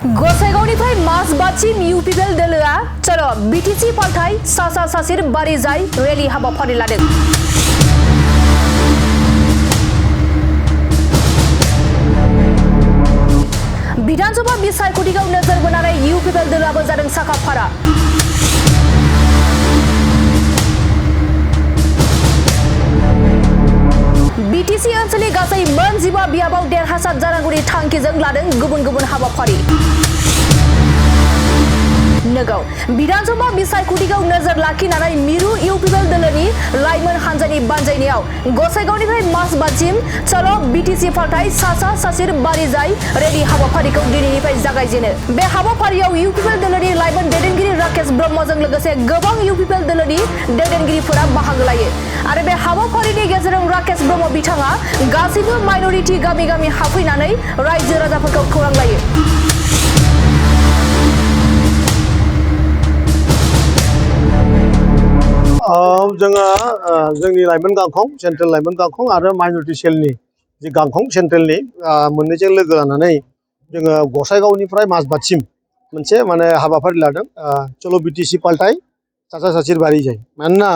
गसाइगावनिफ्राय माजबादसिम UPPL दोलोआ चलो BTC फालथाय सा सासिर बारिजाय रेलि हाबाफारि लादों। विधानसभा बिसायख'थिखौ नोजोर बोनानै इउपिपिएल दोलोआबो जादों साखाफारा। बिटिसि ओनसोलनि गासै मोन 15 बियाबाव देरहासार जानांगौनि थांखिजों लादों गुबुन गुबुन हाबाफारि। नोगाव विधानसभा बिसायख'थिखौ नोजोर लाखिनानै मिरु इउपिपिएल दोलोनि लाइमोन हान्जानि बानजायनायाव गसाइगावनिफ्राय माजबादसिम चलो बिटिसि फालथाय सा सासिर बारिजाय रेलि हाबाफारिखौ दिनैनिफ्राय जागायजेनो। बे हाबाफारियाव इउपिपिएल दोलोनि लाइमोन दैदेनगिरि राकेश ब्रह्मजों लोगोसे गोबां इउपिपिएल दोलोनि दैदेनगिरिफोरा बाहागो लायो। आरो बे हाबाफारिनि गेजेरजों राकेश ब्रह्म बिथाङा गासैबो माइनरिटि गामि गामि हाबफैनानै रायजो राजाफोरखौ खौरां लायो। जोंनि लाइमोन गांखं सेन्ट्रेल लाइमोन गांखं आरो माइनरिटि सेलनि जि गांखं सेन्ट्रेलनि मोननैजों लोगो लानानै जोङो गसाइगावनिफ्राय माजबादसिम मोनसे माने हाबाफारि लादों चलो बिटिसि फालथाय सा सासिर बारिजाय। मानोना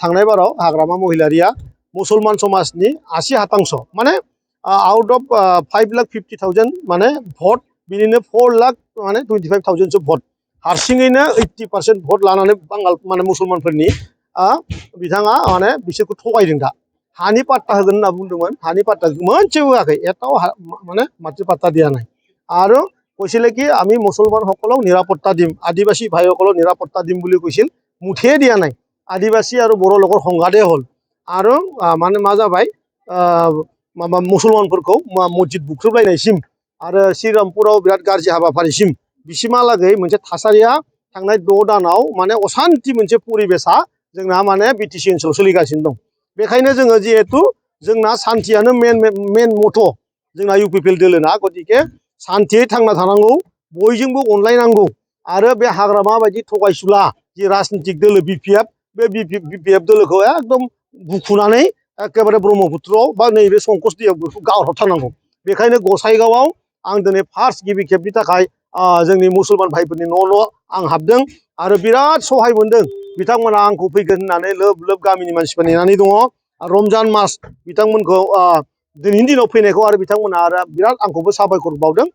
थांनाय बाराव हाग्रामा महिलारिया मुसलमान समाजनि 80% माने आउट अफ 5,50,000 माने भट बिनिनो 4,25,000 भट हारसिङैनो 80% भट लानानै बांगाल माने मुसलमानफोरनि बिथाङा माने बिसोरखौ थगायदों। दा हानि पाट्टा होगोन होनना बुंदोंमोन, हानि पाट्टा मोनसेबो होआखै, एटाও মানে মাটি পাট্টা দিয়া নাই। আৰু কৈছিলে কি আমি মুছলমানসকলক নিৰাপত্তা দিম, আদিবাসী ভাইসকলক নিৰাপত্তা দিম বুলি কৈছিল, মুঠেই দিয়া নাই। আদিবাসী আৰু বড়ো লোকৰ সংঘাতেই হ'ল। আৰু মানে मा जाबाय माबा मुसलमानफोरखौ मस्जिद बुख्रुबलायनायसिम आरो श्रीरामपुराव बिराद गाज्रि हाबाफारिसिम बिसिमहालागै मोनसे थासारिया थांनाय 6 दानाव माने असान्ति मोनसे परिबेसा जोंना माने बिटिसि ओनसोलाव सोलिगासिनो दं। बेखायनो जोङो जिहेतु जोंना सान्थियानो मेन मथ' जोंना इउपिपिएल दोलोना, गतिके सान्थियै थांना थानांगौ, बयजोंबो अनलायनांगौ आरो बे हाग्रामा बायदि थगायसुला जि राजनितिक दोलो बिपिएफ, बे बिपिएफ दोलोखौ एकदम बुखुनानै एकेबारे ब्रह्मपुत्रआव बा नैबे संकस दैयाव बेखौ गारहरथारनांगौ। बेखायनो गसाइगावआव आं दिनै फार्स्ट गिबि खेबनि थाखाय जोंनि मुसलमान भाइफोरनि न' आं हाबदों आरो बिराद सहाय मोनदों। बिथांमोना आंखौ फैगोन होननानै लोब लोब गामिनि मानसिफोर नेनानै दङ। रमजान मास बिथांमोनखौ दिनैनि दिनाव फैनायखौ आरो बिथांमोना आरो बिराद आंखौबो साबायखर बावदों।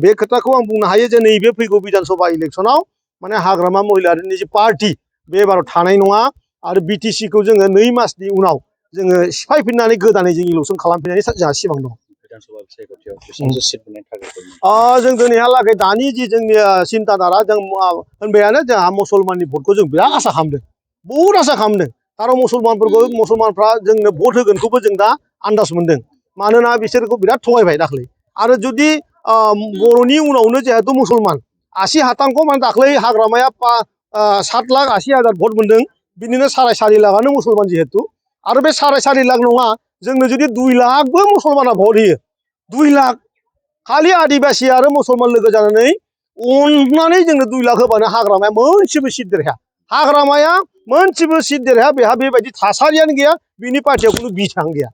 बे खोथाखौ आं बुंनो हायो जे नैबे फैगौ बिधानसभा इलेक्सनाव माने हाग्रामा महिलारिनि जि पार्टि बे एबाराव थानाय नङा आरो बिटिसिखौ जोङो 2 मासनि उनाव जोङो सिफायफिननानै गोदानै जों इलेक्सन खालामफिननायनि जोंहा सिमां दं। जों दिनैहालागै दानि जि जोंनि सिन्ताधारा जों होनबायानो जोंहा मुसलमाननि भटखौ जों बिराद आसा खालामदों, बहुद आसा खालामदों। आरो मुसलमानफ्रा जोंनो भट होगोनखौबो जों दा आन्दाज मोनदों। मानोना बिसोरखौ बिराद थगायबाय दाख्लै। आरो जुदि बर'नि उनावनो जिहेतु मुसलमान 80% माने दाख्लै हाग्रामाया 7,80,000 भट मोनदों, बिनिनो 4.5 लाखआनो मुसलमान जिहेतु। आरो बे 4.5 लाख नङा, जोंनो जुदि 2 लाखबो मुसलमाना भट होयो, 2 लाख खालि आदिबासि आरो मुसलमान लोगो जानानै अननानै जोंनो 2 लाख होबानो हाग्रामाया मोनसेबो सिट देरहाया। हाग्रामाया मोनसेबो सिट देरहाया, बेहा बेबायदि थासारियानो गैया, बिनि पार्टियाव खुनु बिसां गैया।